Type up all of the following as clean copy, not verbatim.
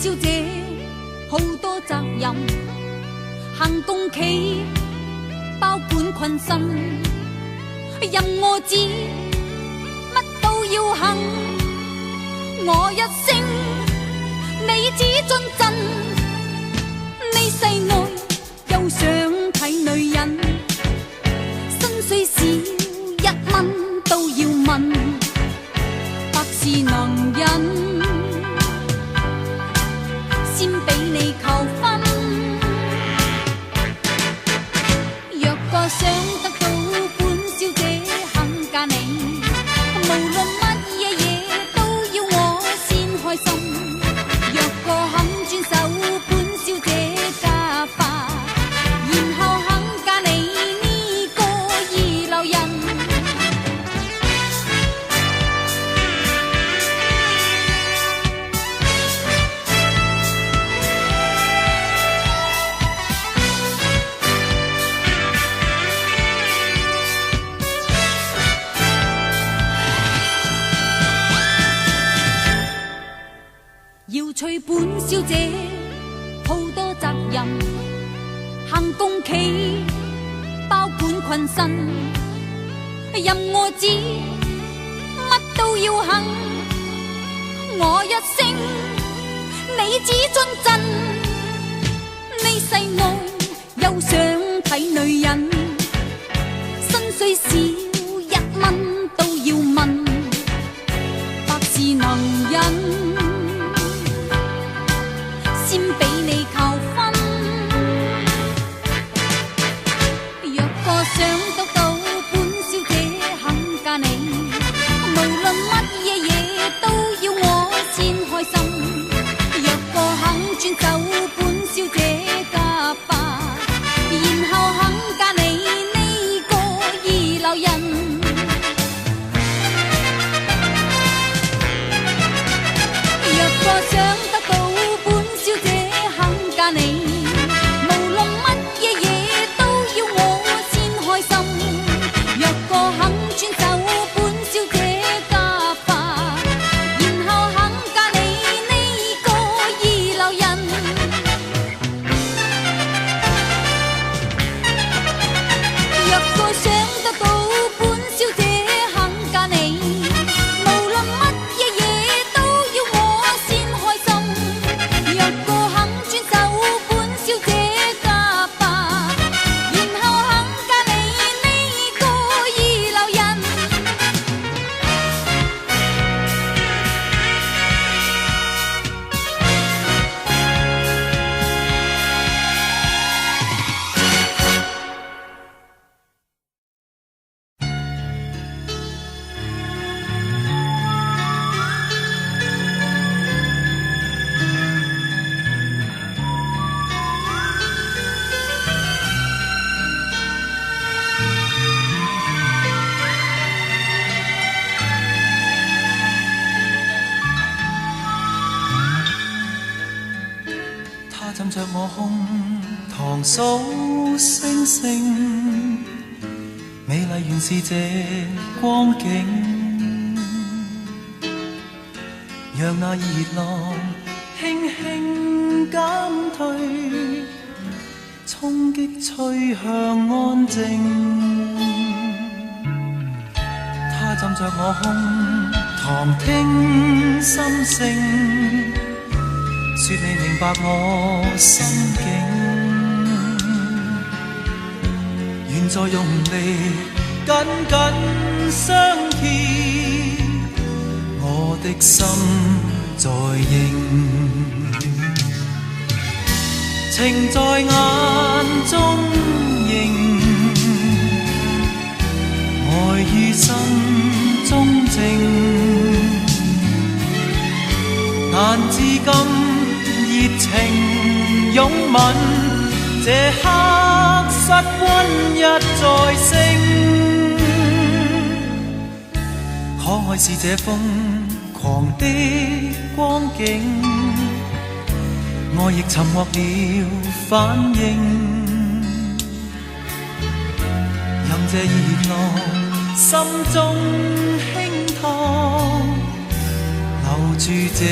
小姐好多責任，行公企包管困身，任我指乜都要肯，我一聲你只遵真，你世外又想睇女人，薪水少1蚊都要問，百事能忍。先俾你求婚，若個想得到本小姐肯嫁你，無論乜嘢嘢都要我先開心。若個肯遵守本小姐家法，然後肯嫁你呢個二流人。要娶本小姐好多責任，行公企包管困身，任我指乜都要肯，我一聲你只遵真，你世外又想睇女人，薪水少1蚊都要問，百事能忍。先俾你求婚，若個想得到本小姐肯嫁你，無論乜嘢嘢都要我先開心。若個肯遵守本小姐家法，然後肯嫁你呢個二流人。若個想得到本小姐肯嫁你，無論乜嘢嘢都要我先開心。若個肯遵守本小姐家法，然後肯嫁你呢個二流人。若個想得到本小姐肯嫁你，無論乜嘢嘢都要我先開心。若個肯遵守本小姐家法，然後肯嫁你呢個二流人。他枕着我胸膛數星星，美麗原是這光景，讓那熱浪輕輕減退，衝擊吹向安靜。他枕着我胸膛聽心聲，說你明白我心境，願再用力緊緊相貼，我的心在認，情在眼中認，愛於心中靜。但至今熱情擁吻，這刻室溫一再升。可愛是這瘋狂的光景，愛亦沉默了反應，任這熱浪心中輕淌，流住這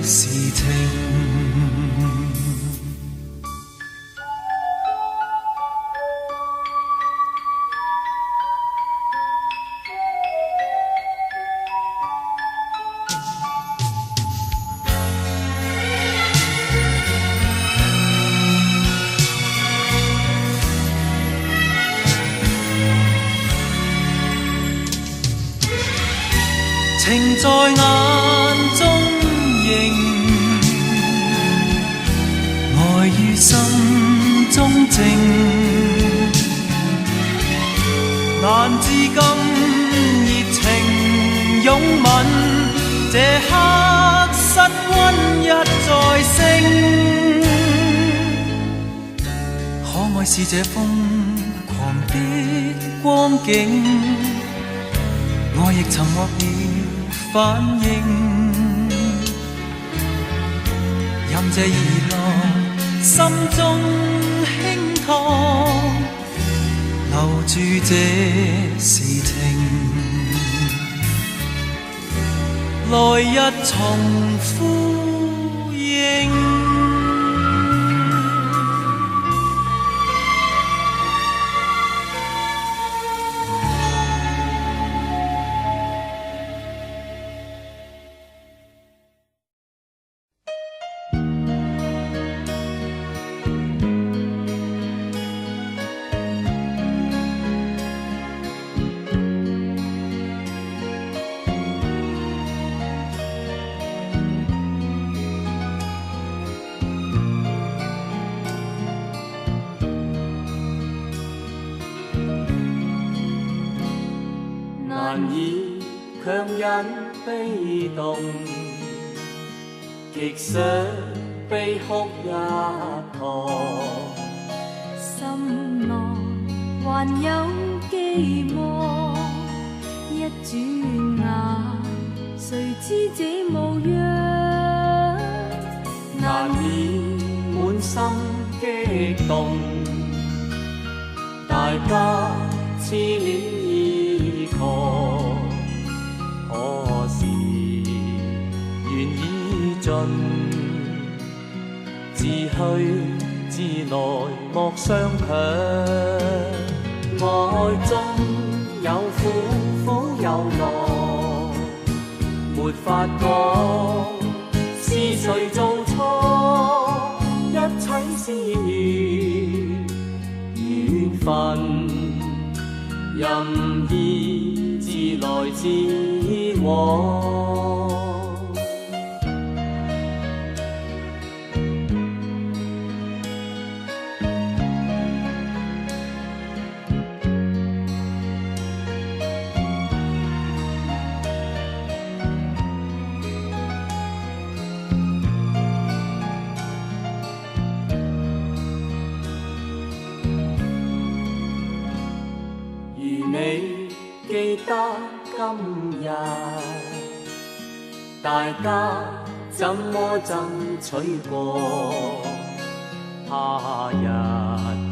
是情。情在眼中映，愛於心中靜，難自禁熱情擁吻，這刻室溫一再升。可愛是這瘋狂的光景，我亦沉默了反應，任這熱浪心中輕燙，留住這是情，來日重呼應。難以強忍悲動，極想悲哭一趟。心內還有寄望，一轉眼，誰知這模樣？難免滿心激動，大家痴戀已確，可是緣已盡，自去自來莫相強。愛中有苦苦有樂，沒法講是誰做錯，一切是緣分，任意自來自往。你記得今日大家怎麼爭取過，他日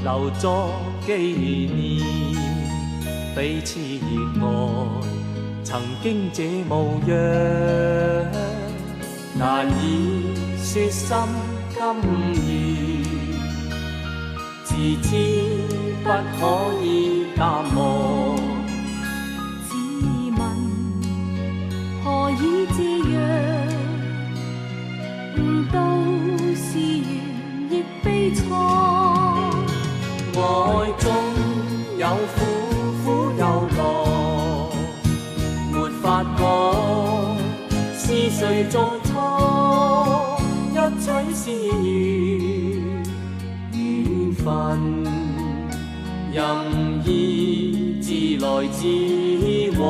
留作紀念，彼此熱愛曾經這模樣，難以說心甘願，自知不可以淡忘。何以這樣？誤到是緣亦悲愴。愛中有苦苦有樂，沒法講是誰做錯，一切是緣分，任意自來自往。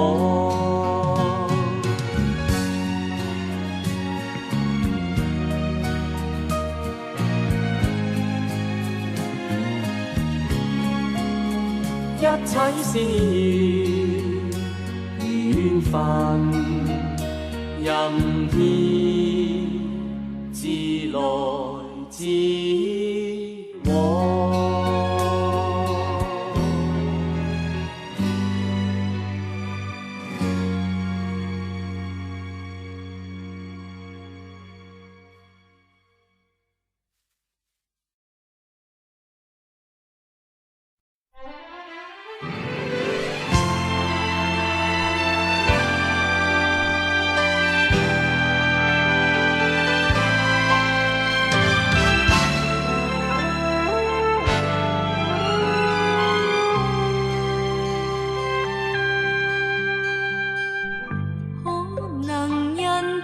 一切是緣分，任意自來自往。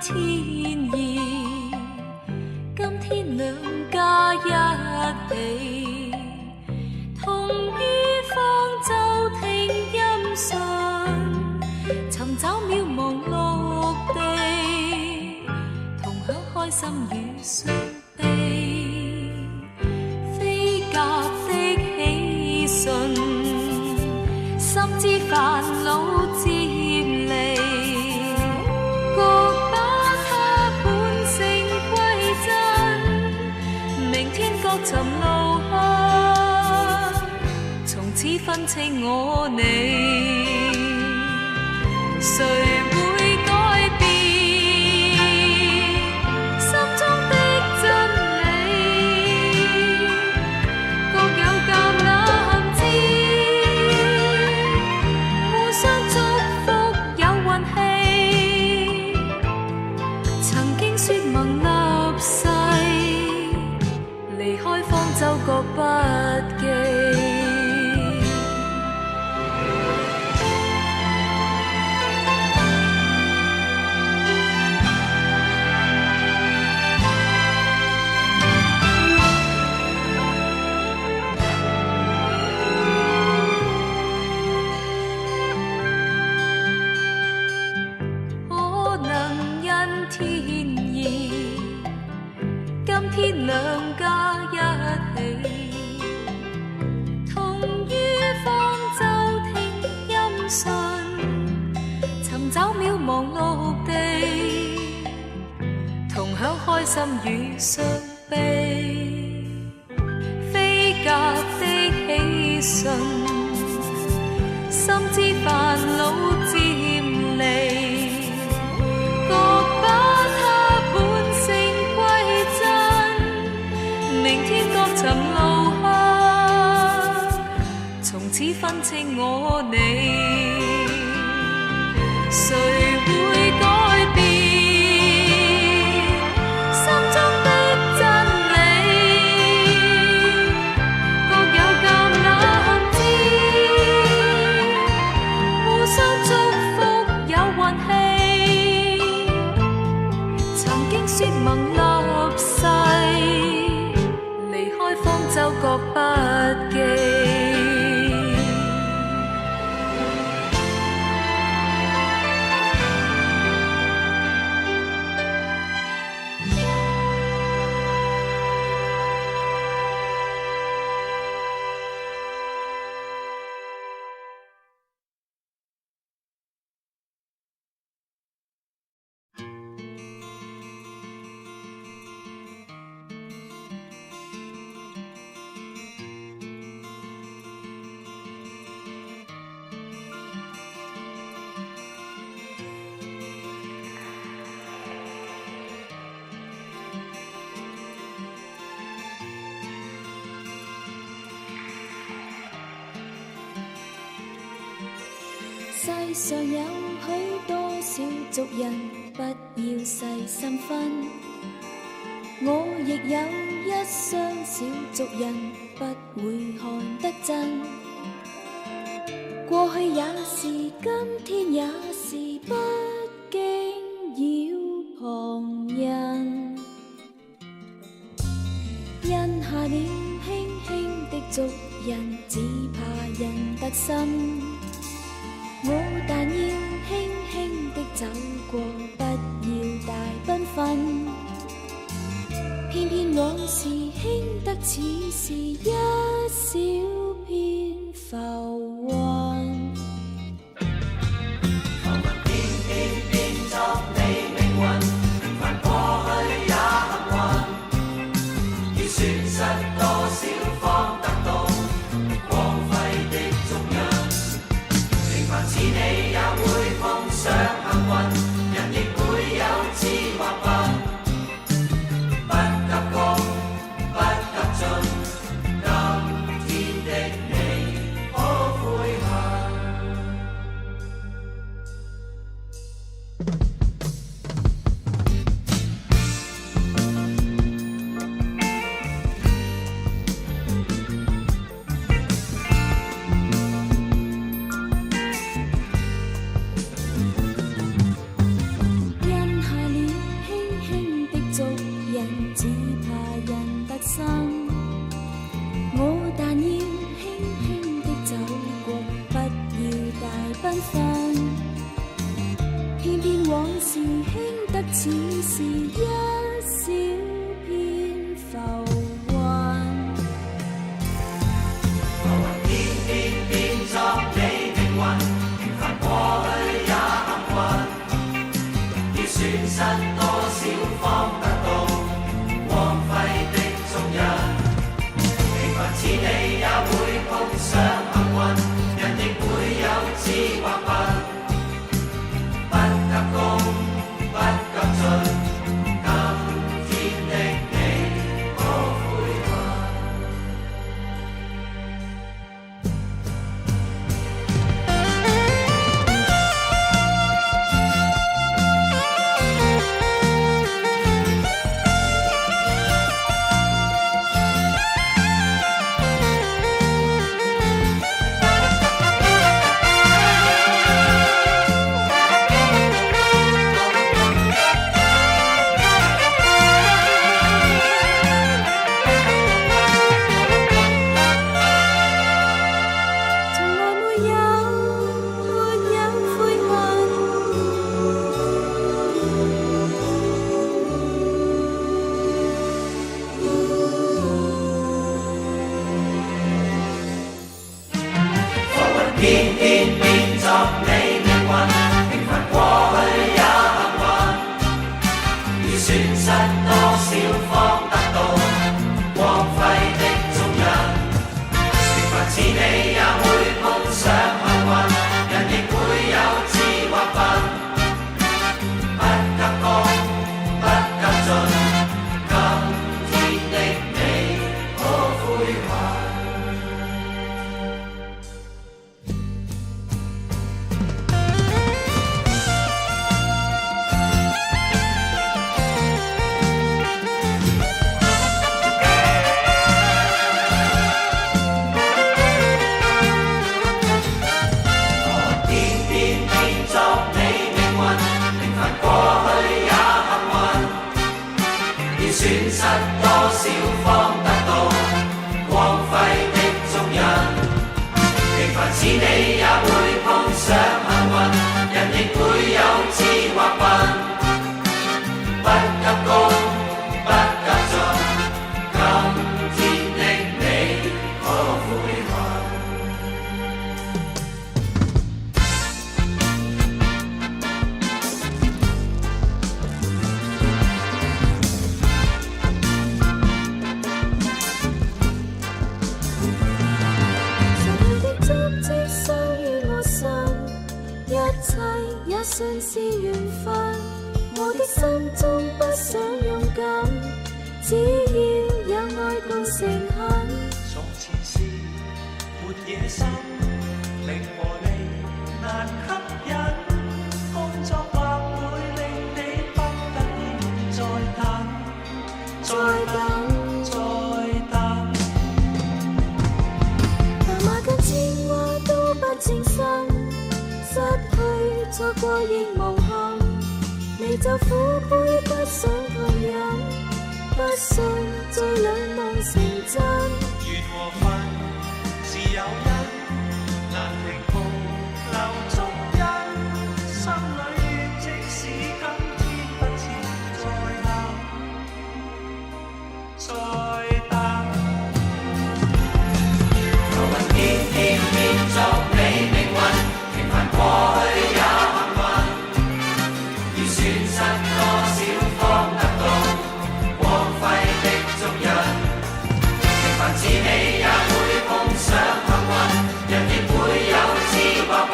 天意，今天兩家一起，同於方舟聽音訊，尋找渺茫陸地，同享開心與傷悲，飛鴿的喜訊，心知煩惱漸離，各把它本性歸真，明天各尋路向，從此分清我你，誰會改變心中的真理，各有橄欖枝，互相祝福有運氣，曾經說盟立誓，離開方舟各不記。天兩家一起，同於方舟聽音訊，尋找渺茫陸地，同享開心與傷悲，飛鴿的喜訊，心知煩惱漸離，各把它本性歸真，明天各尋路向，從此分清我你，誰會改變心中的真理，各有橄欖枝，互相祝福有運氣，曾經說盟立誓，離開方舟各不記。世上有許多少族人，不要細心分。我亦有一雙小族人，不會看得真。過去也是，今天也是，不驚擾旁人。因下了輕輕的族人，只怕人得心。我但要輕輕的走過，不要大繽紛。偏偏往事輕得似是一小片浮雲。浮雲偏偏變作你命運，平凡過去也幸運。要損失多少方得到光輝的蹤印？平凡似你也會碰上幸運，人亦會有志或笨。不急功，不急進，今天的你可悔恨？因下了往事輕得似是一小片浮雲。浮雲偏偏變作你命運，平凡過去也幸運，要損失多少方得到光輝的蹤印。平凡似你也會碰上幸運，人亦會有智或笨。不急功，不急進，今天的你可悔恨？偏偏變作你命運，平凡過去也幸運，要損失多少方得到光輝的蹤印。平凡似你也會碰上幸運，人亦會有智或笨。不急功，不急進，今天的你可悔恨？損失多少方得到光輝的蹤印？平凡似你也會碰上幸運，人亦會有智或笨。不急功，不急進，今天的你可悔恨？也算是緣分，我的心中不想勇敢，只要有愛共誠懇。從前是沒野心，名和利難吸引，工作或會令你不得已再等，再等，再等。談話跟電話都不稱心，失去錯過亦無憾，你就苦杯不想退飲，不信再兩夢成真。緣和份是有因，難停步留足印，心裏即使今天不知再等，再等。浮雲偏偏變作你命運，平凡過去也幸運，要損失多少方得到光輝的蹤印。平凡似你也會碰上幸運，人亦會有智或笨。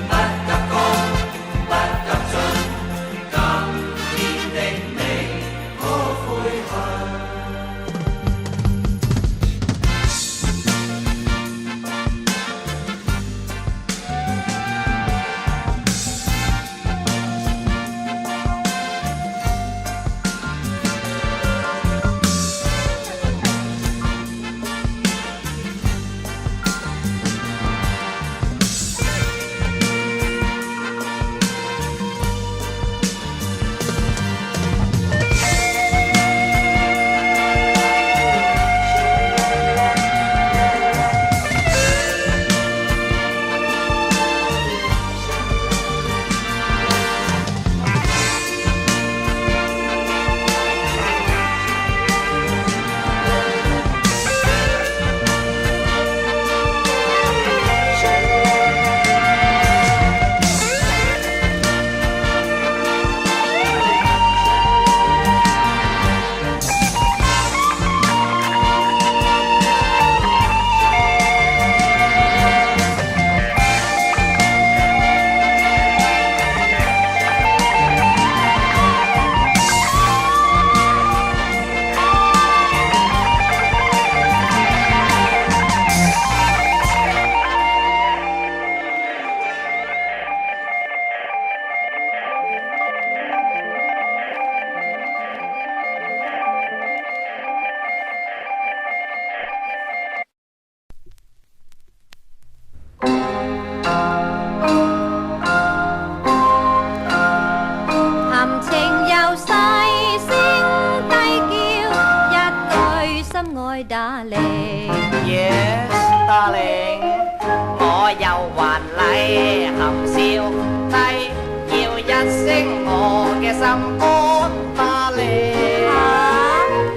不急功，不急進，今天的你可悔恨？心肝巴力。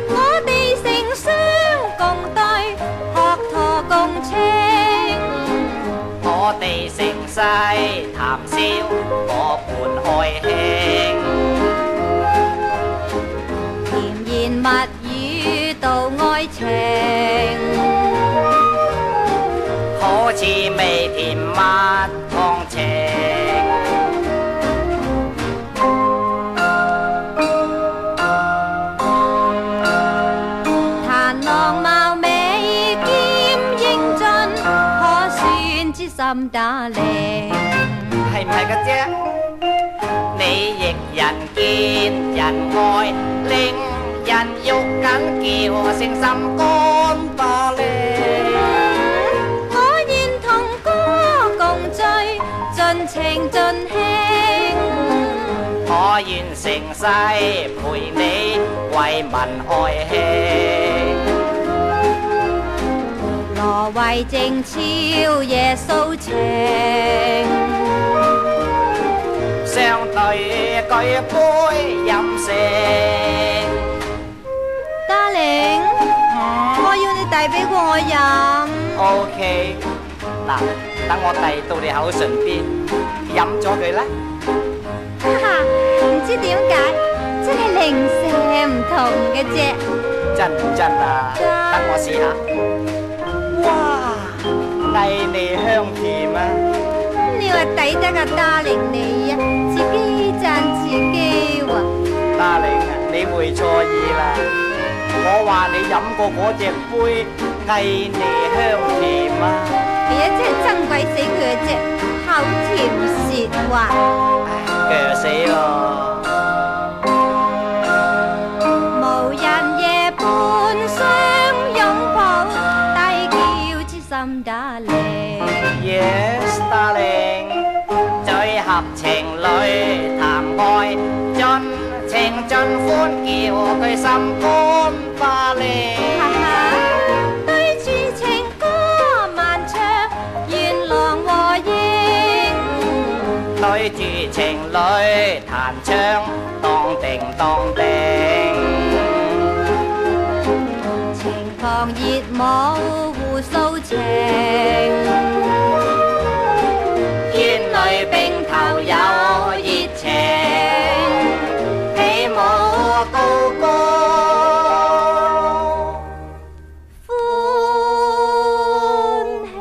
我哋成雙共對，學陀共稱。我哋盛世談笑，我伴愛卿。甜言蜜語道愛情，好似味甜蜜同情。彈浪貌美兼英俊，可算知心打令。係唔係嘅啫？你亦人見人愛，令人肉緊叫聲心肝巴力。我願同歌共醉，盡情盡興。我願成世陪你為民愛卿。羅為靜悄夜訴情，相對舉杯飲勝。Darling，我要你遞俾我飲。OK， 嗱，等我遞到你口唇邊，飲咗佢啦。哈哈，唔知點解，真係零舍唔同嘅啫。真唔真啊？真等我試下。哇，藝味香甜啊！你話抵得個 Darling 你啊，自己讚自己喎。Darling，你會錯意啦。我話你飲過嗰隻杯藝味香甜啊！係啊，真係憎鬼死佢嘅啫，口甜舌滑。鋸死我！無人夜半相擁抱，低叫知心打令。Yes, darling， 最合情侶談愛，盡情盡歡叫佢心肝巴力。哈哈，對住情歌漫唱，願郎和應。對住情侶彈唱，當定當定。情狂熱舞互訴情，煙裏並頭有熱情，起舞高歌。歡慶。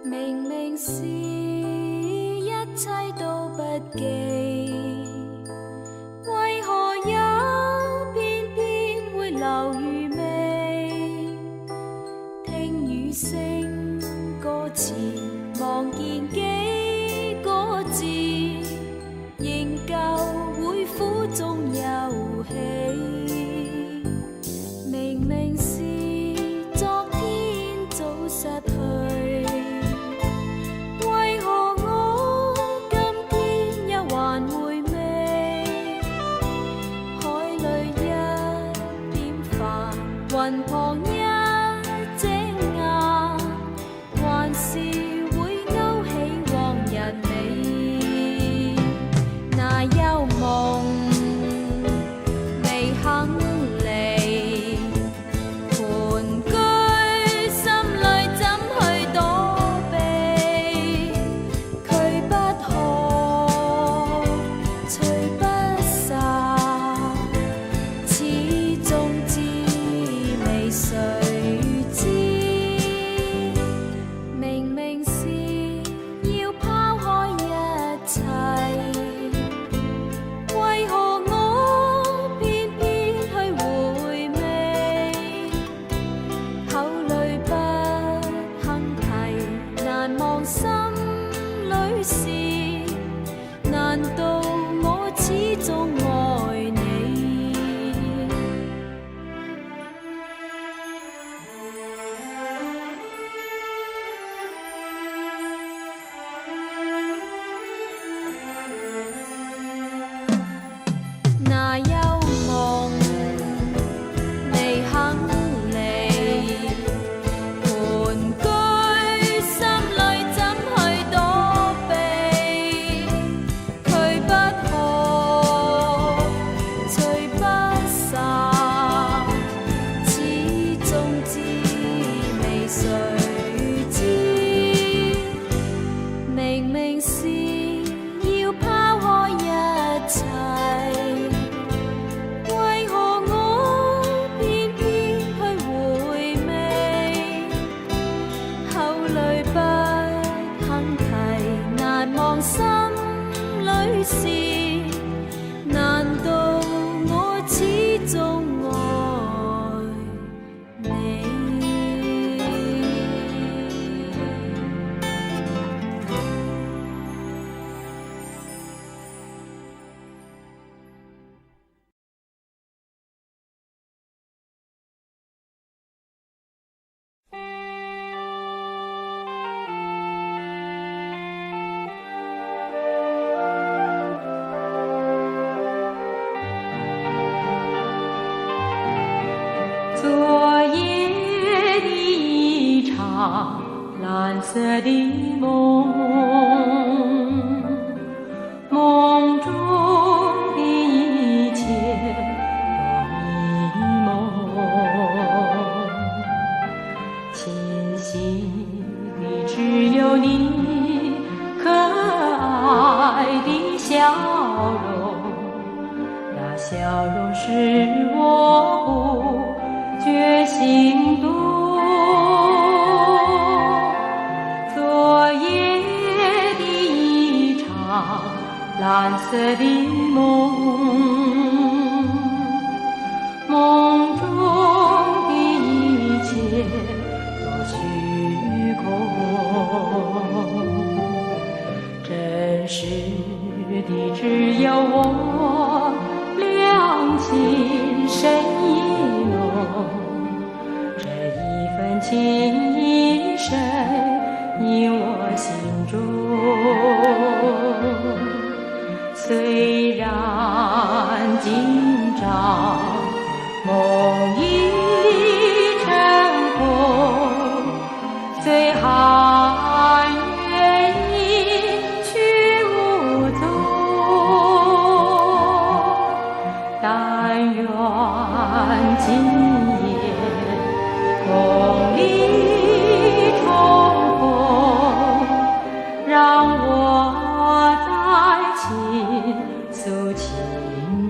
明明是一切都不記，為何又偏偏會留餘味？聽雨聲歌詞，望見幾個字，仍舊會苦中有喜。明明是昨天早失去，為何我今天又還回味？海裏一點帆，雲旁一隻雁，還是會勾起往日美。那幽夢未肯離，盤踞心裏怎去躲避？拒不可，隨不散，始終知未遂。场蓝色的梦，梦中的一切多迷蒙，清晰的只有你可爱的笑容，那笑容使我不觉心动。昨夜的一场蓝色的梦，梦中的一切多虚空，真实的只有我两情深意浓，这一份情意深印我心中。虽然今朝梦已成空，虽还愿意去无踪，但愿今夜梦里重逢，让我再倾诉情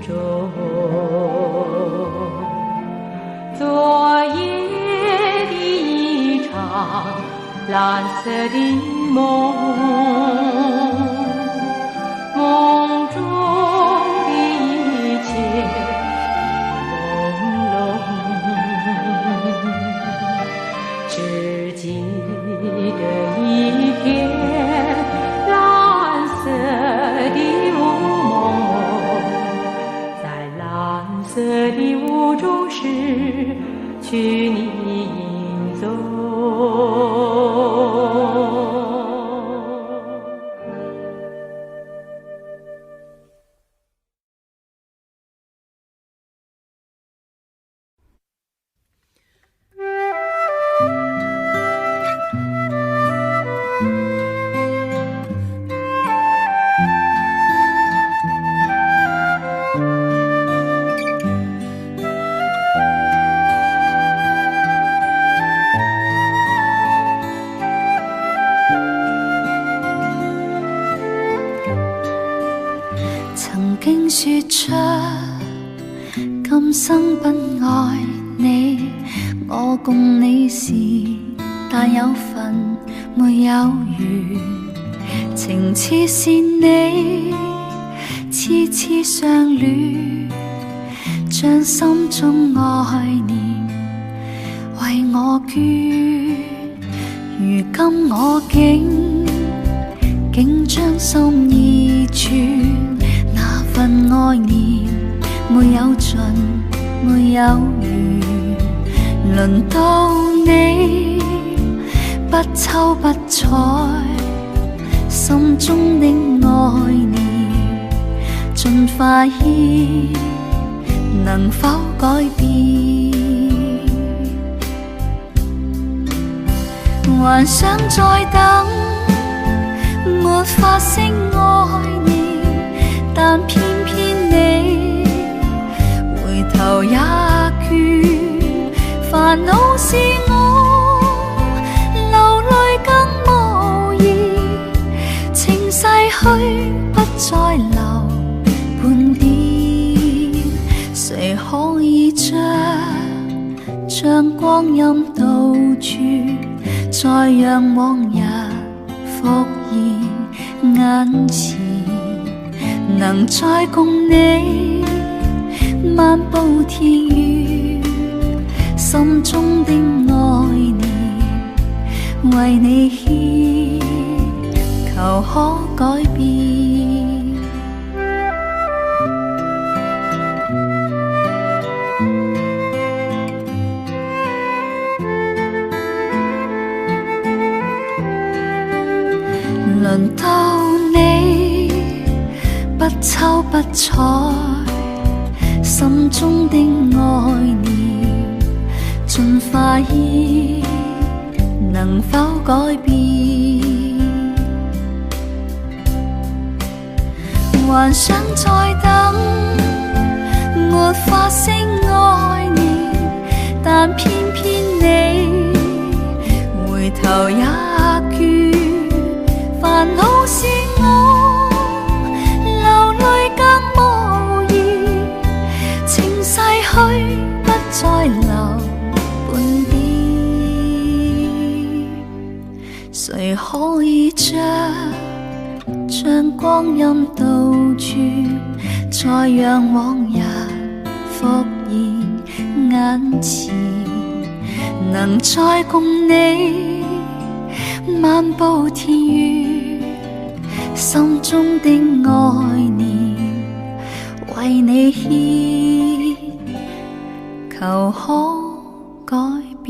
衷。昨夜的一场蓝色的梦，梦中的一切朦胧，只记得一片蓝色的雾蒙蒙，在蓝色的雾中失去你影踪。說出今生不愛你，我共你是但有份沒有緣，情似是你痴痴相戀，將心中愛念為我捐，如今我竟將心意傳，份愛念沒有盡，沒有完，輪到你不瞅不睬，心中的愛念盡化意，能否改變？還想再等，沒發聲愛念，但偏偏你回頭也倦，煩惱是我流淚更無言，情逝去不再留半點，誰可以將光陰倒轉，再讓往日復現眼前，能再共你漫步田園，心中的愛念為你獻，求可改變。輪到你不瞅不睬，心中的愛念盡化意，能改變，還想再等，沒法聲愛你，但偏偏你回頭也倦，煩惱是我流淚更無言，情逝去不再留半點，誰可以將光陰倒轉，再讓往日復現眼前，能再共你漫步田園，心中的愛念為你獻，求可改變。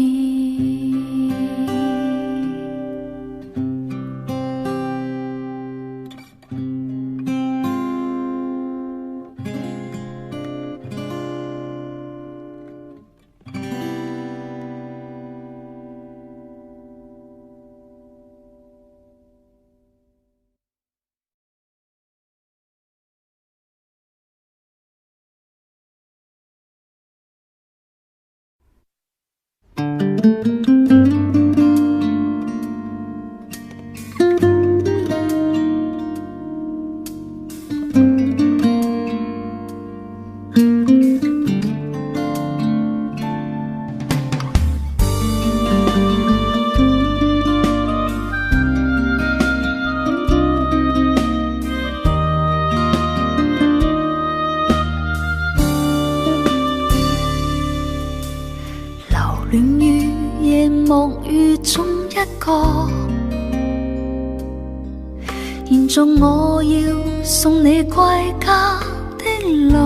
現在我要送你歸家的路，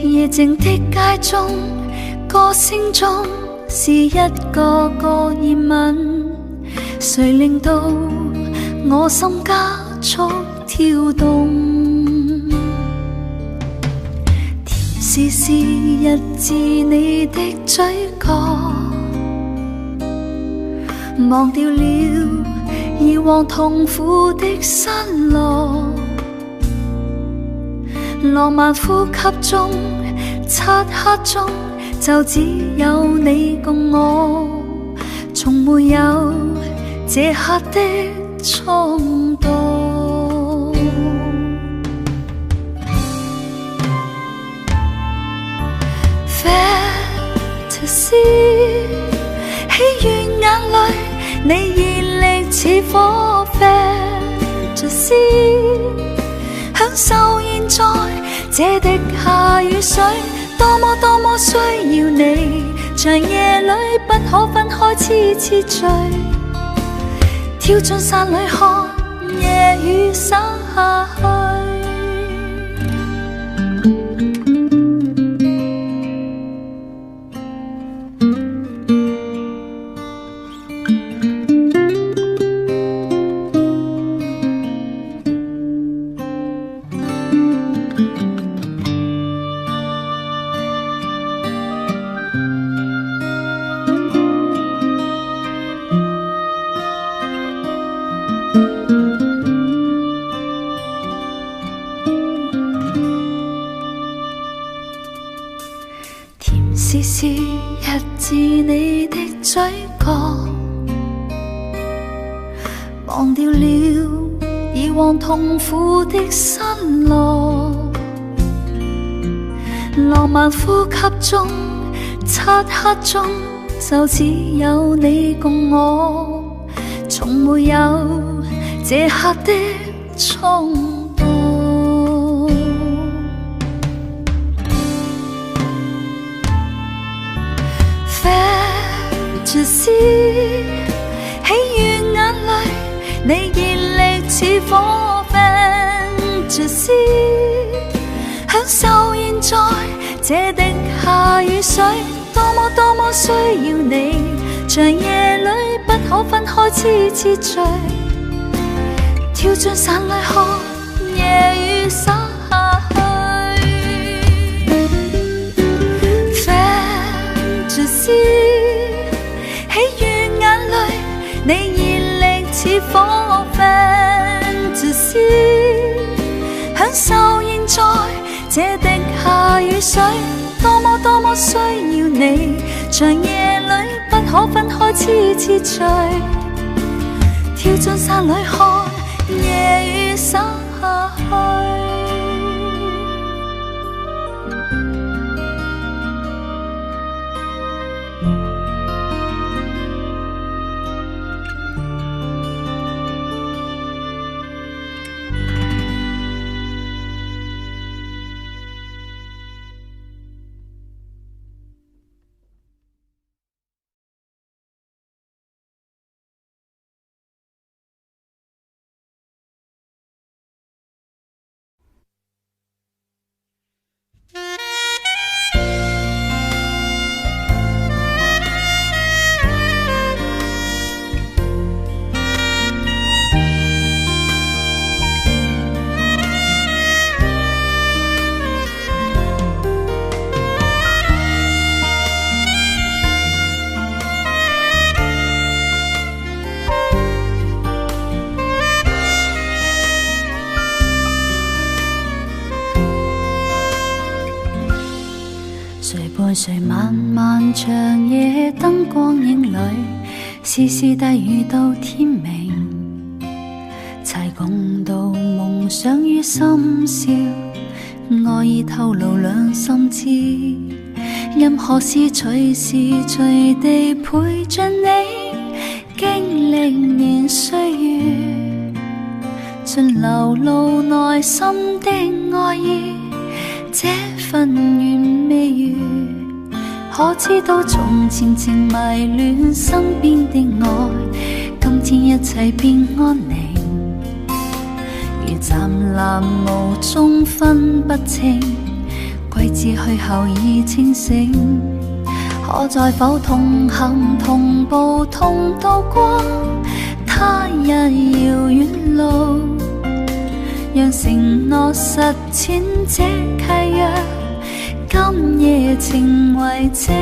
夜靜的街中，歌聲中是一個個疑問，誰令到我心加速跳動？甜絲絲日自你的嘴角，忘掉了以往痛苦的失落，浪漫呼吸中，漆黑中，就只有你共我，從沒有這刻的衝動。Fantasy， 喜悅眼淚，你熱力似火。Fantasy， 享受現在這滴下雨水，多麼多麼需要你，長夜裏不可分開，痴痴醉，跳進傘裏看夜雨灑下去。絲絲日自你的嘴角，忘掉了以往痛苦的失落，浪漫呼吸中，漆黑中，就只有你共我，從沒有這刻的衝動。Fantasy， 喜悅眼淚，你熱力似火。Fantasy， 享受現在這滴下雨水，多麼多麼需要你，長夜裏不可分開，痴痴醉，跳進傘裏看夜雨灑下去。Fantasy， 喜悅 for fantasy， 享受現在這滴下雨水，多麼多麼需要你，長夜裏不可分開，痴痴醉，跳進傘裏看夜雨灑下去。誰伴誰漫漫長夜燈光影裏，絲絲低語到天明，齊共度夢想於深宵，愛意透露兩心知，任何事隨時隨地陪着你，經歷年歲月，盡流露內心的愛意，這份完未完，可知道從前情迷戀身邊的愛，今天一切變安寧，如湛藍霧中分不清，季節去後已清醒，可在否同行同步同渡過他日遙遠路，讓承諾實踐這契約，今夜情為證，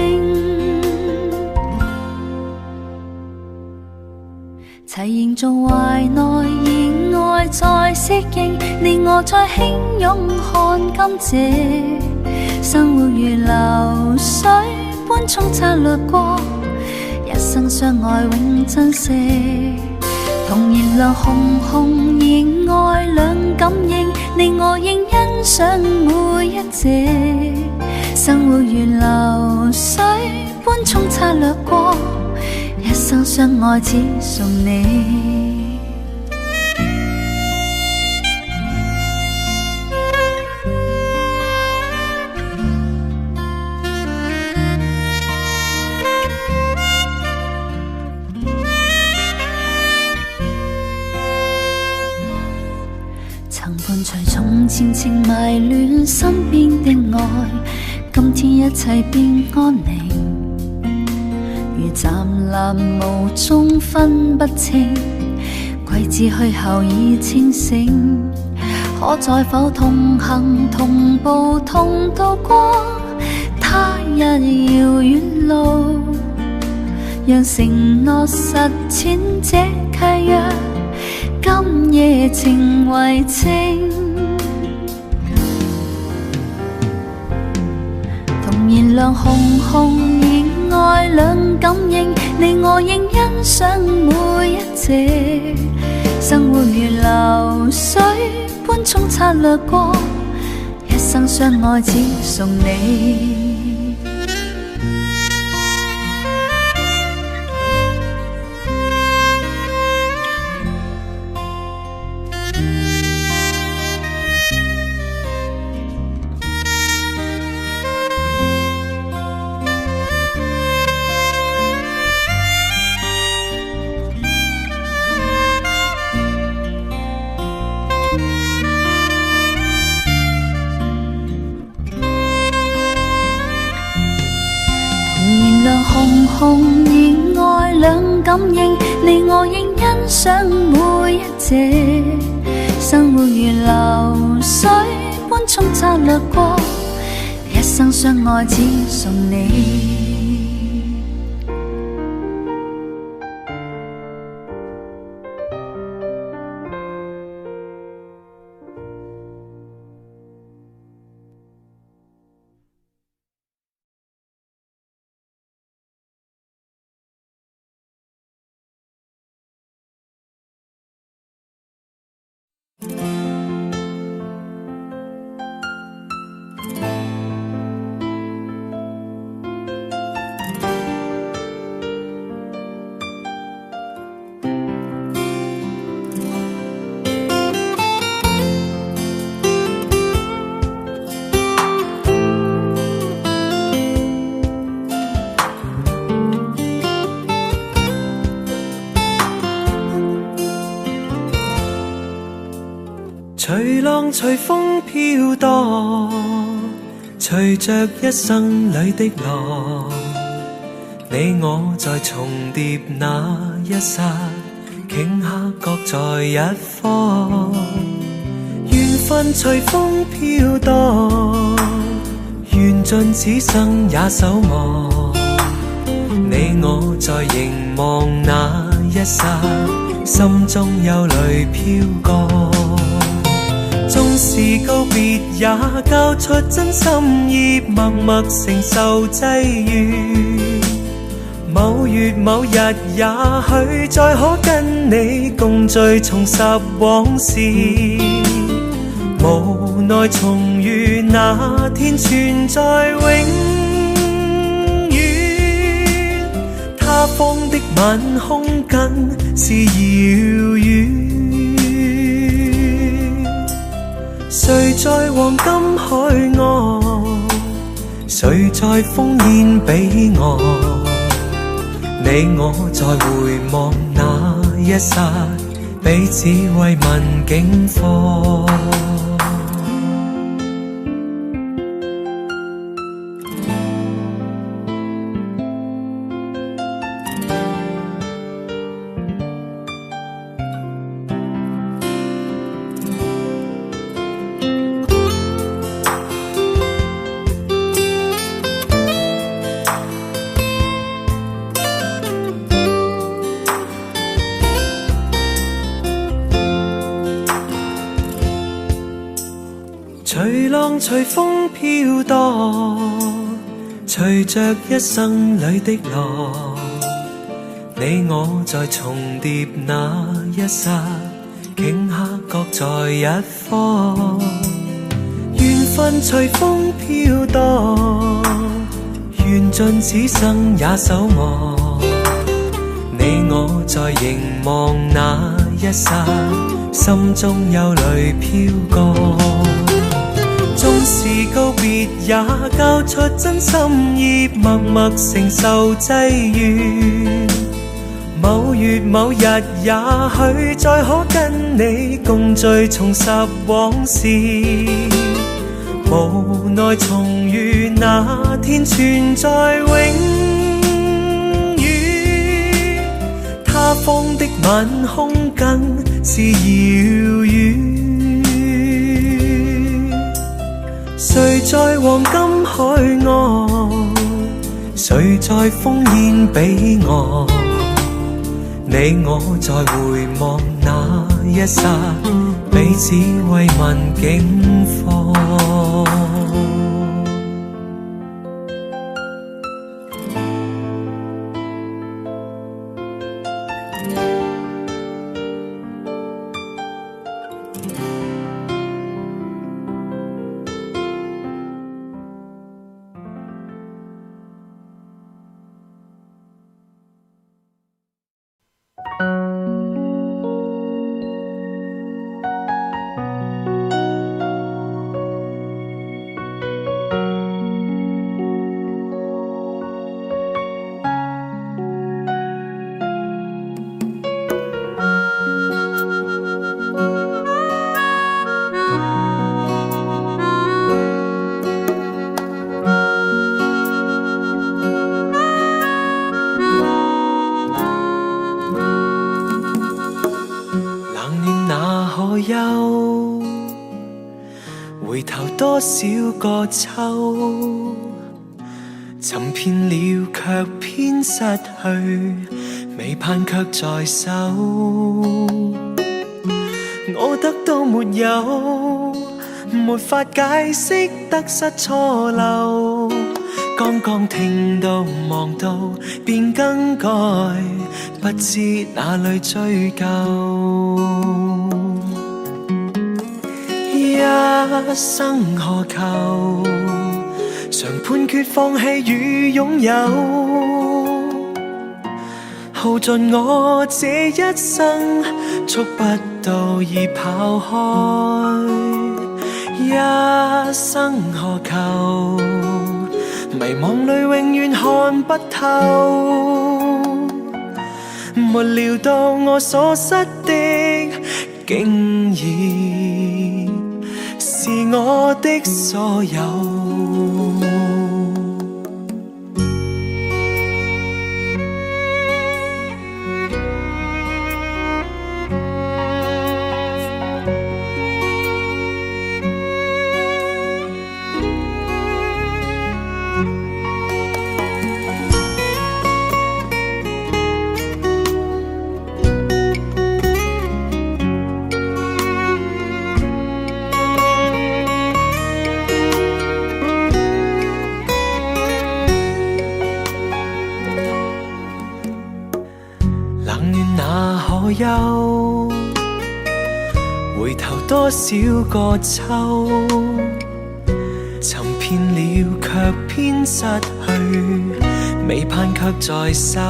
齊營造懷內意愛再適應，你我再輕擁看甘蔗，生活如流水般沖刷掠過，一生相愛永珍惜，同燃亮紅紅熱愛兩感應，你我應欣賞每一隻，生活如流水般沖刷掠過，一生相愛只送你。曾伴隨從前情迷戀身邊的愛，今天一切變安寧，如湛藍霧中分不清，季節去後已清醒，可在否同行同步同渡過他日遙遠路，讓承諾實踐這契約，今夜情為證，同燃亮紅紅熱愛兩感應，你我應欣賞每一隻，生活如流水般沖刷掠過，一生相愛只送你。紅紅熱愛兩感應，你我應欣賞每一隻，生活如流水般沖刷掠過，一生相愛只送你。隨風飄蕩，隨着一生裏的浪，你我在重疊那一剎，頃刻各在一方。緣分隨風飄蕩，緣盡此生也守望。你我在凝望那一剎，心中憂慮飄過。縱是告別也交出真心意，默默承受際遇。某月某日也許再可跟你共聚重拾往事，無奈重遇那天存在永遠，他方的晚空更是遙遠。誰在黃金海岸，誰在烽煙彼岸，你我在回望那一剎，彼此慰問境況。隨浪隨風飄蕩，隨着一生裏的浪，你我在重疊那一剎，頃刻各在一方。緣分隨風飄蕩，緣盡此生也守望。你我在凝望那一剎，心中憂慮飄過。縱是告別也交出真心意，默默承受際遇。某月某日也許再可跟你共聚重拾往事，無奈重遇那天存在永遠，他方的晚空更是遙遠。誰在黃金海岸，誰在烽煙彼岸，你我在回望那一剎，彼此慰問境況。回頭多少個秋，尋遍了卻偏失去，未盼卻在手。我得到沒有，沒法解釋得失錯漏。剛剛聽到望到便更改，不知哪裏追究。一生何求，常判決放棄與擁有，耗盡我這一生，觸不到已跑開。一生何求，迷惘裏永遠看不透，沒料到我所失的竟已我的所有。冷暖哪可休？回頭多少個秋？尋遍了卻偏失去，未盼卻在手。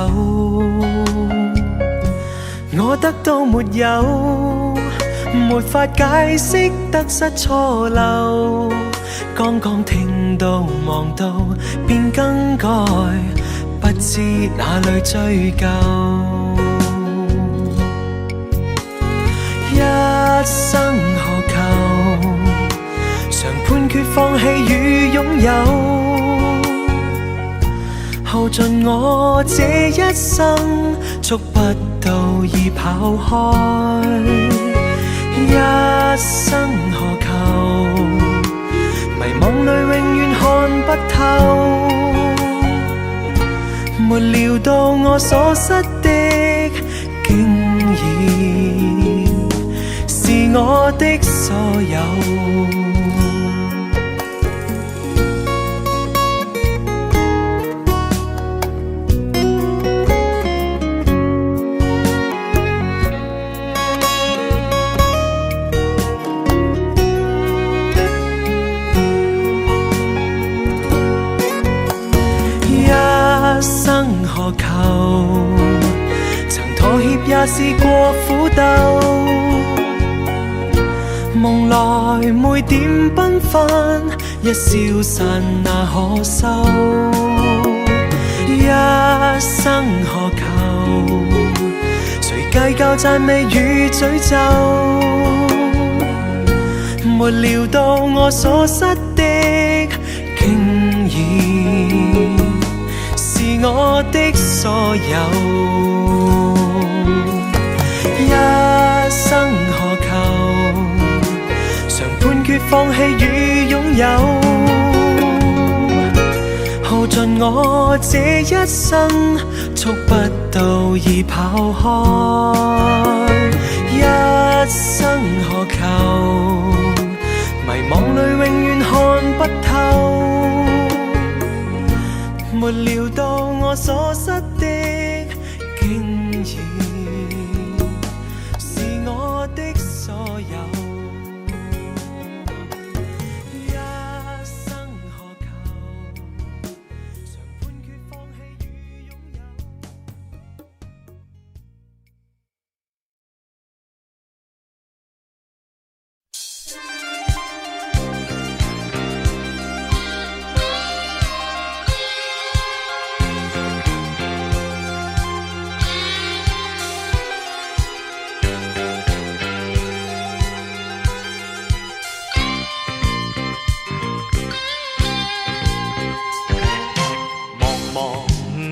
我得到沒有？沒法解釋得失錯漏。剛剛聽到望到便更改，不知哪裏追究。一生何求？常判決放棄與擁有，耗盡我這一生，觸不到已跑開。一生何求？迷惘裏永遠看不透，沒料到我所失的竟然是我的所有。一生何求？曾妥協也試過苦鬥，夢來每點繽紛，一消散那可收。一生何求？誰計較讚美與詛咒？沒料到我所失的竟然是我的所有。一生何求？常判決放棄與擁有，耗盡我這一生，觸不到已跑開。一生何求？迷惘裏永遠看不透，沒料到我所失的竟然是我的所有。一生何求？常判決放棄與擁有。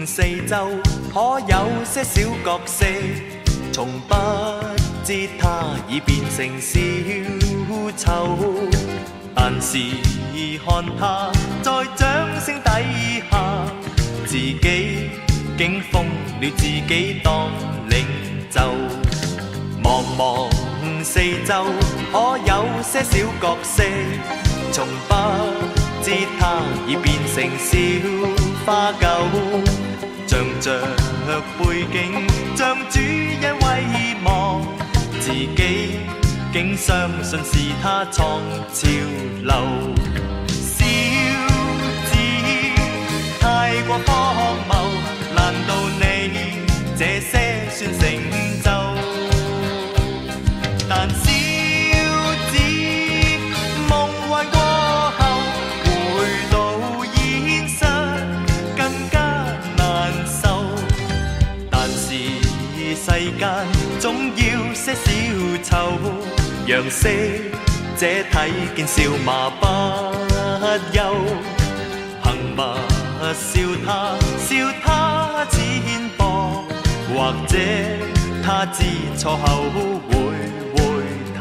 四周可有些小角色，從不知它已變成小丑，但是看他在掌聲底下，自己竟封了自己當領袖。茫茫四周可有些小角色，從不知他已變成小花狗，仗着背景，像主人威望，自己竟相信是他創潮流。小子太過荒謬，難道你這些算成就？但小子夢幻過後，回到現實更加難受。但是世間總要些小丑，讓色這睇見笑罵不休，行吧笑他，笑他淺薄，或者他知錯後會回頭。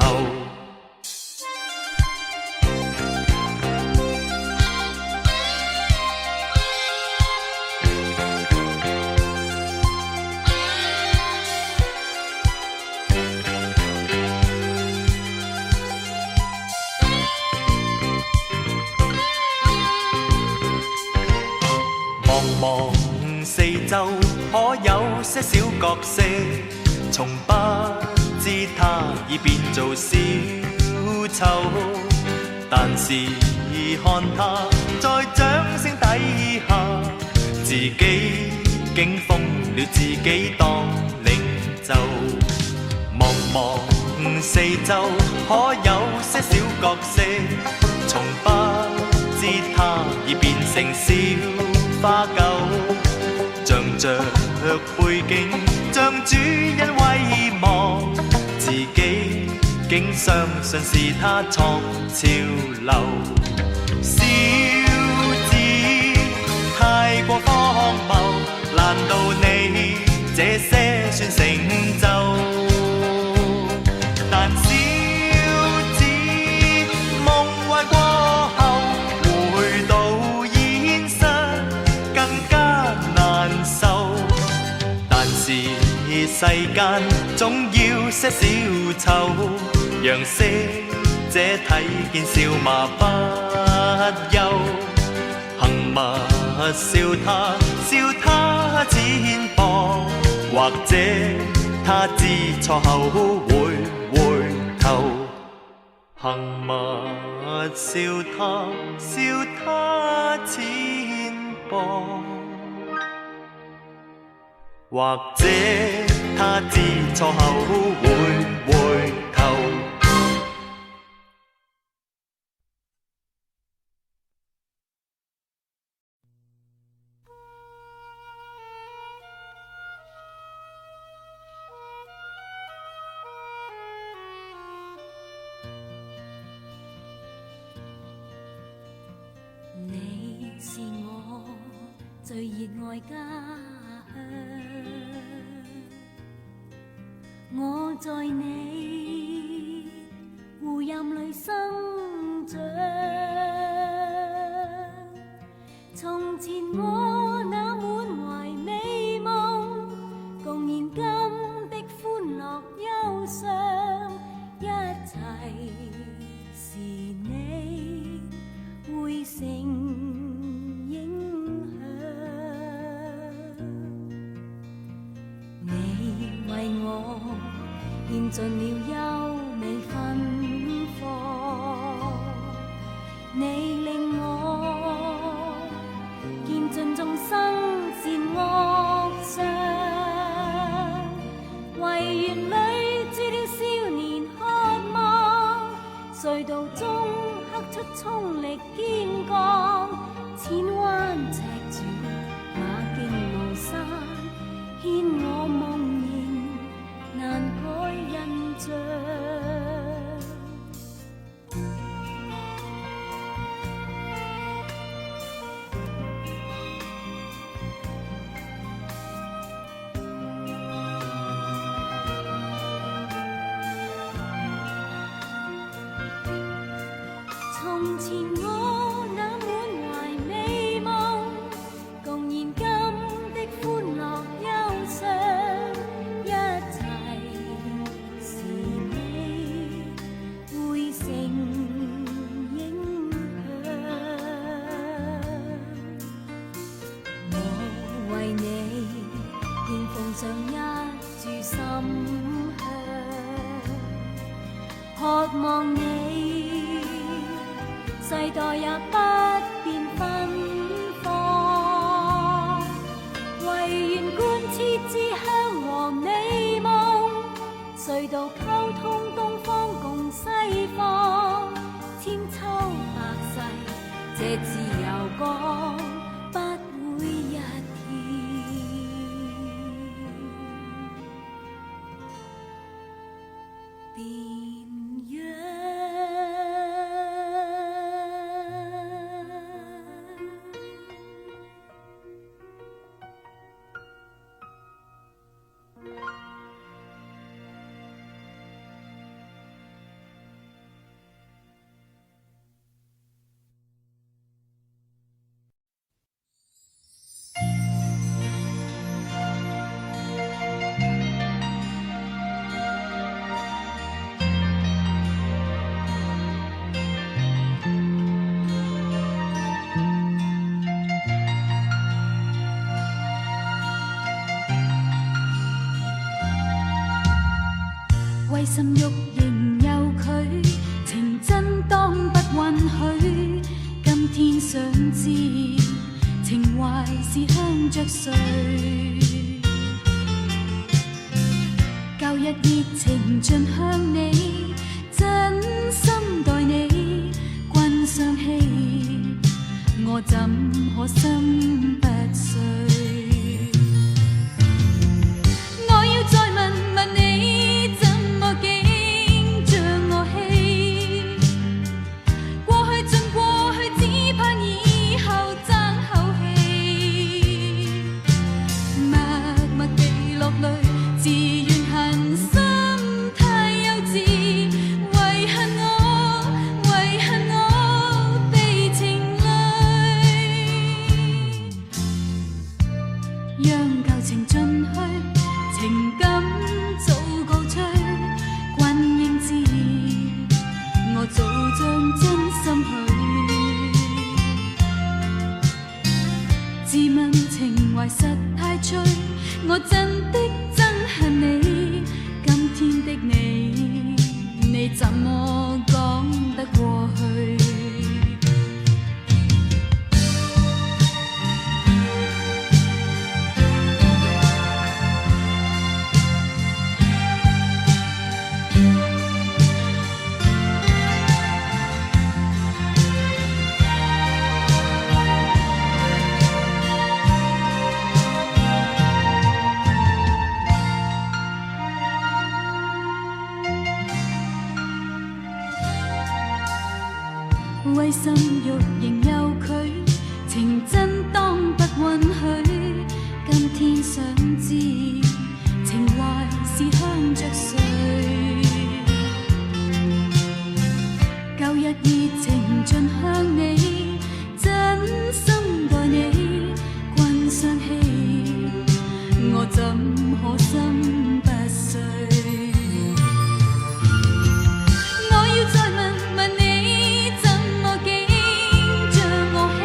望四周，可有些小角色，從不知他已變做小丑，但是看他在掌聲底下，自己竟瘋了，自己當領袖。望四周，可有些小角色，從不知他已變成小花狗，仗着背景，像主人威望，自己竟相信是他創潮流。小子太過荒謬，難道你這些算成就？但小子夢幻過後，回到現實更加難受。但是世間總要些小丑，讓識者睇見笑罵不休。行吧笑他，笑他淺薄，或者他知錯後會回頭。行吧笑他，笑他淺薄，或者他知錯後會回頭。你是我最熱愛家鄉，我在你湖蔭裏生長。從前我那滿懷美夢，共燃今的歡樂憂傷，一切是你匯成影響。你為我獻盡了優美芬芳，你令我見盡眾生善惡相，遺園裏住了少年渴望，隧道中刻出衝力堅剛，千彎尺處馬徑無山，牽我夢縈難改印象。從前我那滿懷美夢，共燃今的歡樂憂傷，一切是你匯成影響。我為你獻奉上一炷心香，渴望你世代也不變芬芳，唯願貫徹志向和美夢，隧道溝通東方共西方，千秋百世這自由歌不會一天變樣。為什欲仍有佢，情真當不允許。今天想知，情懷是向着誰？舊日熱情盡向你，真心待你，君相欺，我怎可心不碎？我要再問問你，怎麼竟將我欺？過去盡過去，只盼以後爭口氣，默默地落淚，自怨恨心太幼稚，遺恨我被情累，讓舊情盡去，情感早告吹，君應知，我早將真心許。自問情懷實太脆，我真的憎恨你。今天的你，你怎麼講得過去？為心欲仍有佢，情真當不允許。今天想知，情懷是向着誰？舊日熱情盡向你，真心待你，君相欺，我怎可心不碎？我要再問問你，怎麼竟將我欺？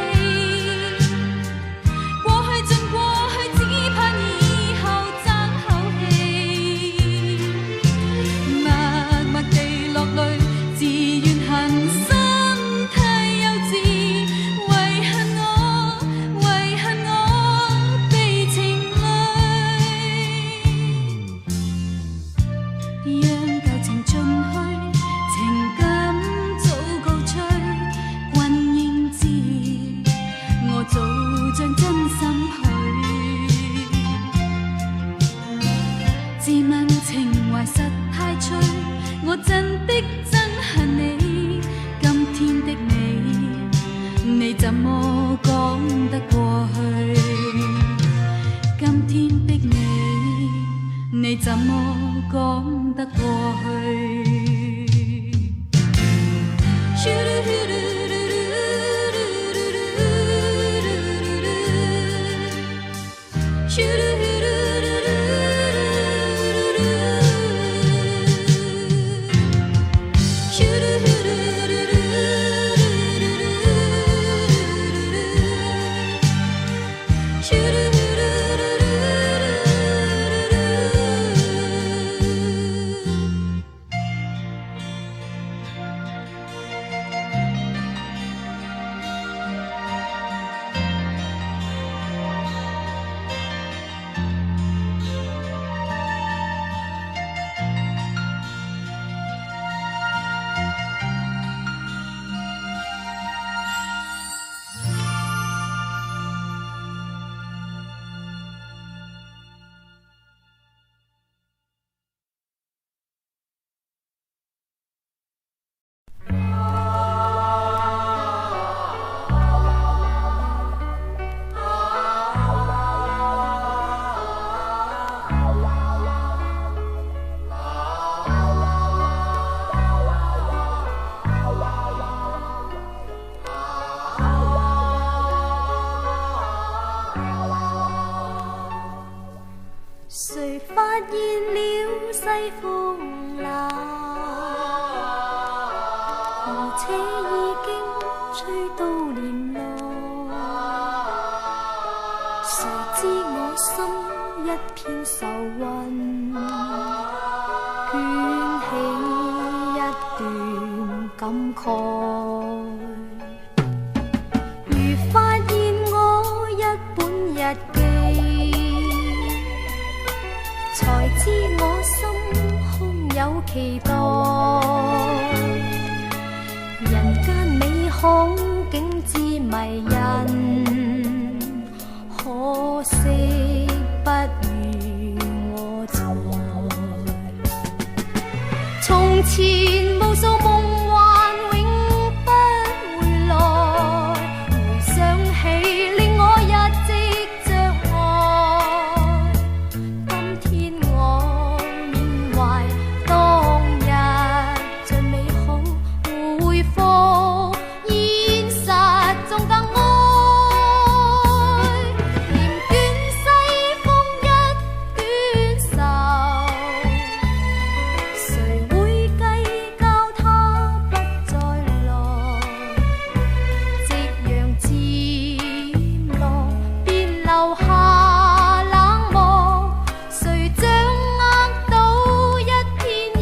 過去盡過去，只盼以後爭口氣，默默地落淚，自怨恨心太幼稚，遺恨我被情累，讓舊情盡去，情感早告吹，君應知，我早將真心許。自問情懷實太脆，我真的憎恨你。今天的你，你怎麼講得過去？今天的你，你怎麼講得過去？誰發現了西風冷，而且已經吹到連路。誰知我心一片愁雲，起一段感慨，如發現我一本日記，才知我心空有期待。人間美好景致迷人，可惜不如我在。從前無數夢幻永不回來，回想起令我一直着愛。今天我緬懷當日最美好，回復現實中更愛。念卷西風一卷愁，誰會計較他不再來？夕陽漸落，便留下冷漠，誰掌握到一片熱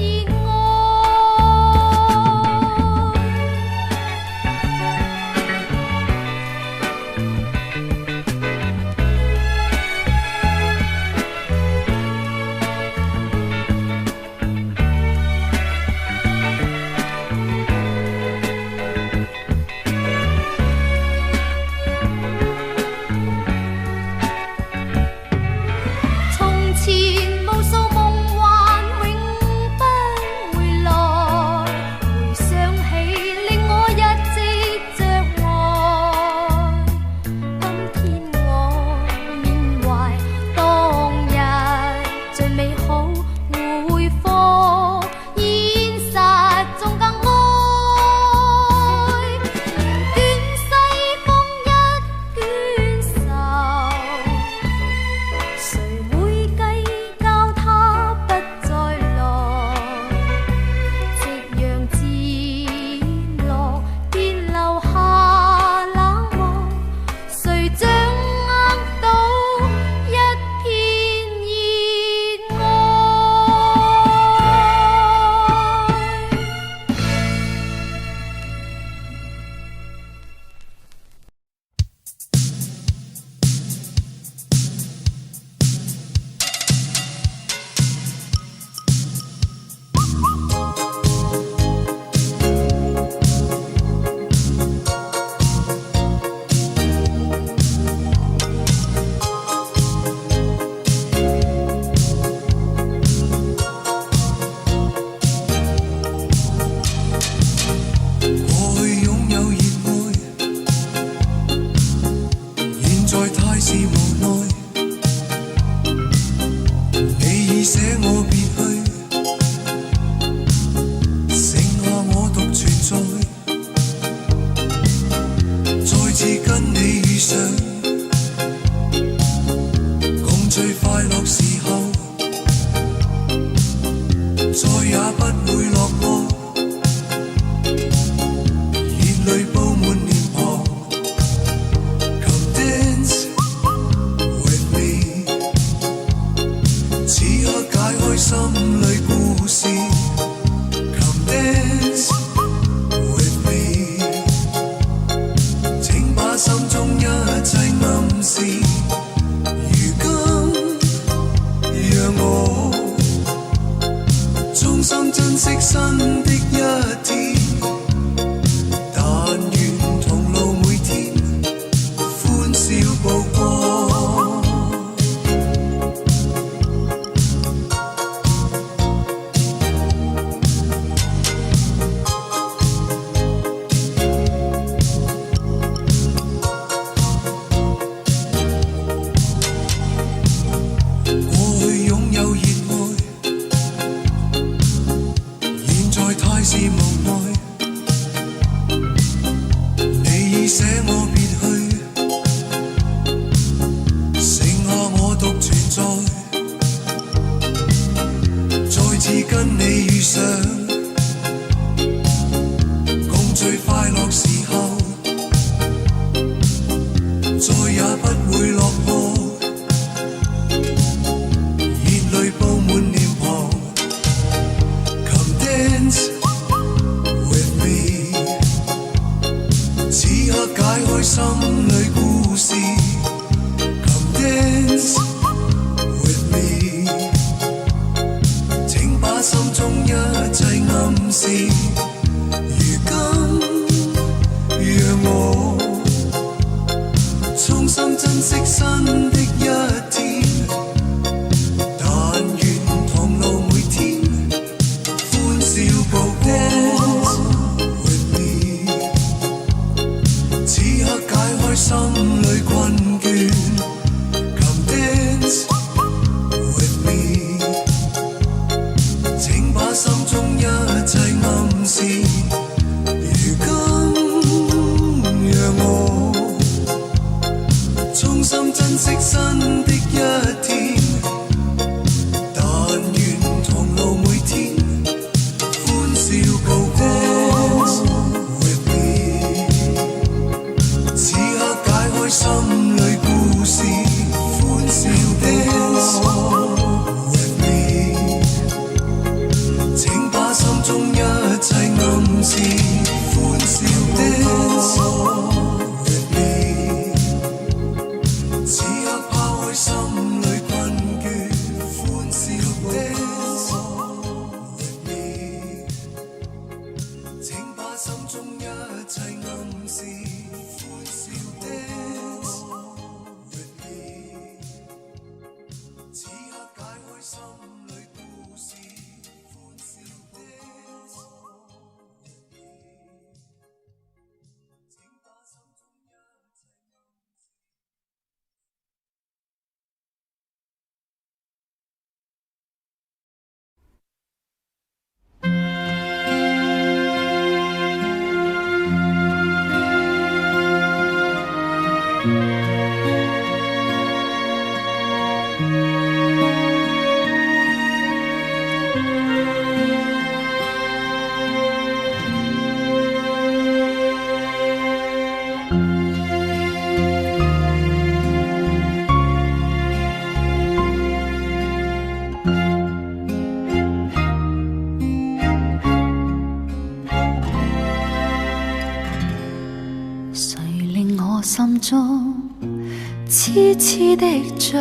從前無數夢幻永不回來，回想起令我一直着愛。今天我緬懷當日最美好，回復現實中更愛。念卷西風一卷愁，誰會計較他不再來？夕陽漸落，便留下冷漠，誰掌握到一片熱愛？過去擁有熱愛，現在太是無奈。你已捨我別去，剩下我獨存在。再次跟你遇上，共聚快樂時候，再也不會落寞。熱淚布滿臉龐 Come dance with me， 此刻解開心裏故事 Come dance with me， 請把心中一切暗示，如今讓我衷心珍惜新的一天。但願同路每天歡笑曝光。心裏困倦，歡笑的。請把心中一切暗示歡笑的。此刻解開心裏故事歡笑的。請把心中一切谁令我心中痴痴的醉，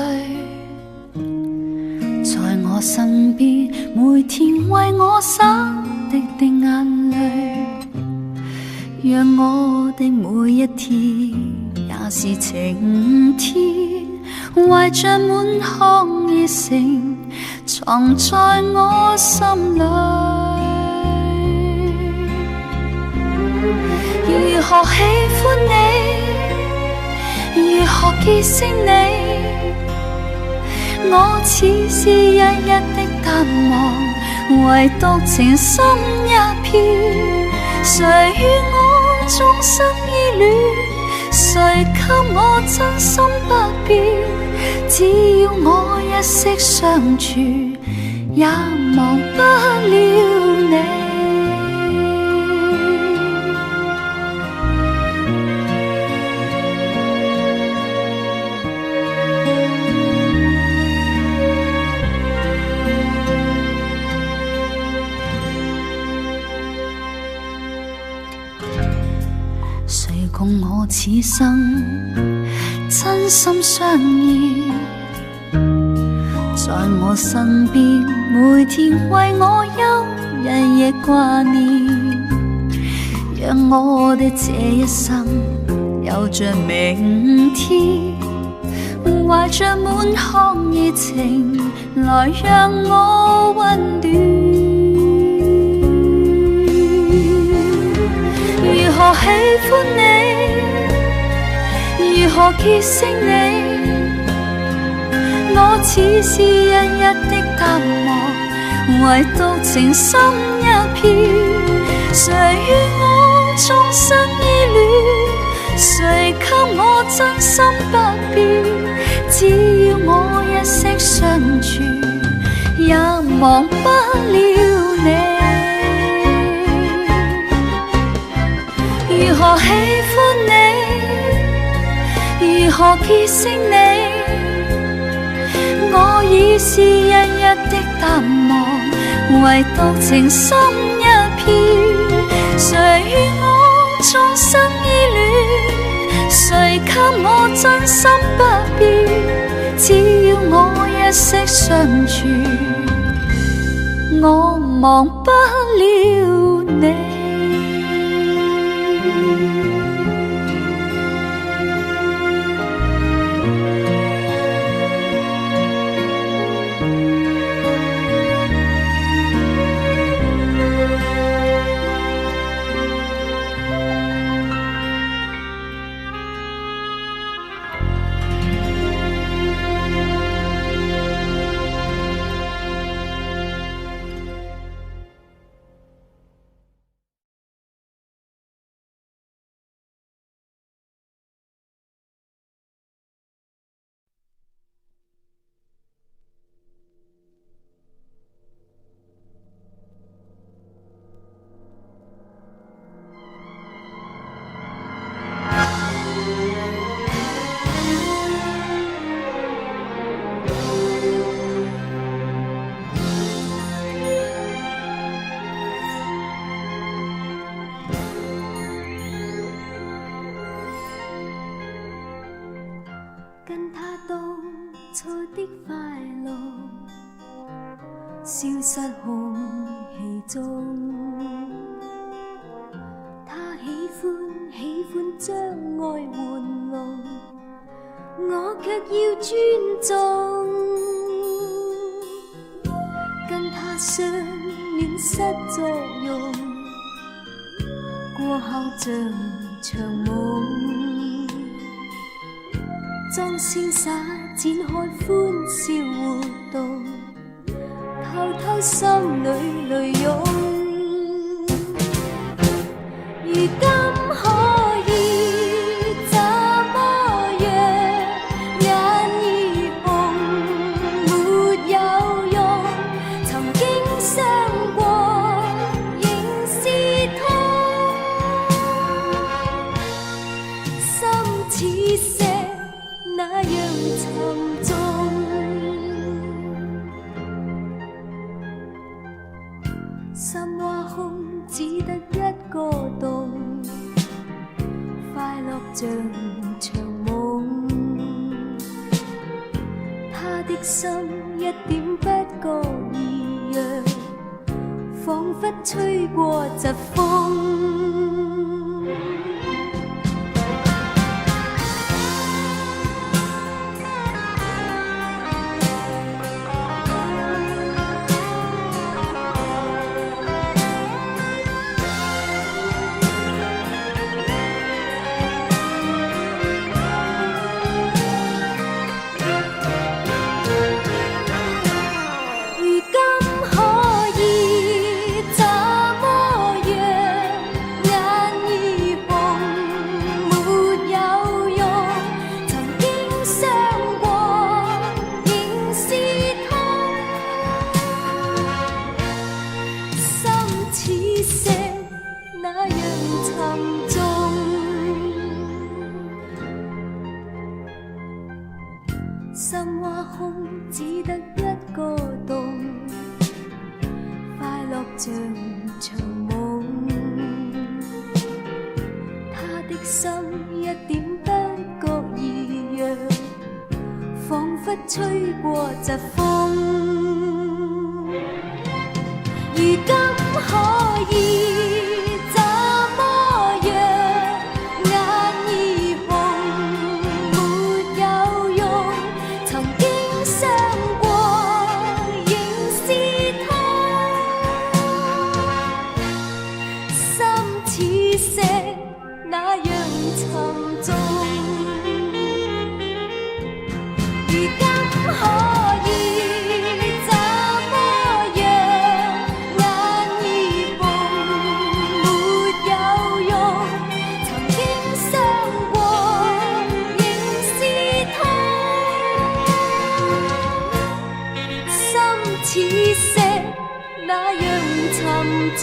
在我身边每天为我灑滴滴眼淚，讓我的每一天也是晴天，懷着滿腔熱誠藏在我心裏。如何喜歡你，如何結識你，我似是日日的淡忘，唯獨情深一片。誰與我終生依戀，誰給我真心不變，只要我一息相處，也忘不了你。誰共我此生真心相依，在我身邊每天為我憂，日夜掛念，讓我的這一生有着明天，懷着滿腔熱情來讓我溫暖。如何喜歡你，如何結識你，我似是日日的淡忘，唯獨情深一片。誰與我終生依戀，誰給我真心不變，只要我一息相處，也忘不了你。如何喜歡你，如何結識你，我已是日日的淡忘，唯獨情深一片。誰與我終生依戀，誰給我真心不變，只要我一息相處，我忘不了你。初的快樂消失空氣中。他喜歡將愛玩弄，我卻要尊重。跟他相戀失作用，過後像場夢。裝瀟灑展開歡笑活動，偷偷心裏淚湧。如今可以怎麼樣？眼已紅，沒有用。曾經傷過，仍是痛。心似石那樣沉重，心挖空只得一個洞，快樂像場夢。他的心一點不覺異樣，彷彿吹過疾風。心挖空只得一個洞，快樂像場夢。他的心一點不覺異樣，彷彿吹過疾風。如今可以怎麼樣？眼已紅，沒有用。曾經傷過，仍是痛。心似石那樣沉重。如今可以怎麼樣？眼已紅，沒有用。曾經傷過，仍是痛。心似石那樣沉重。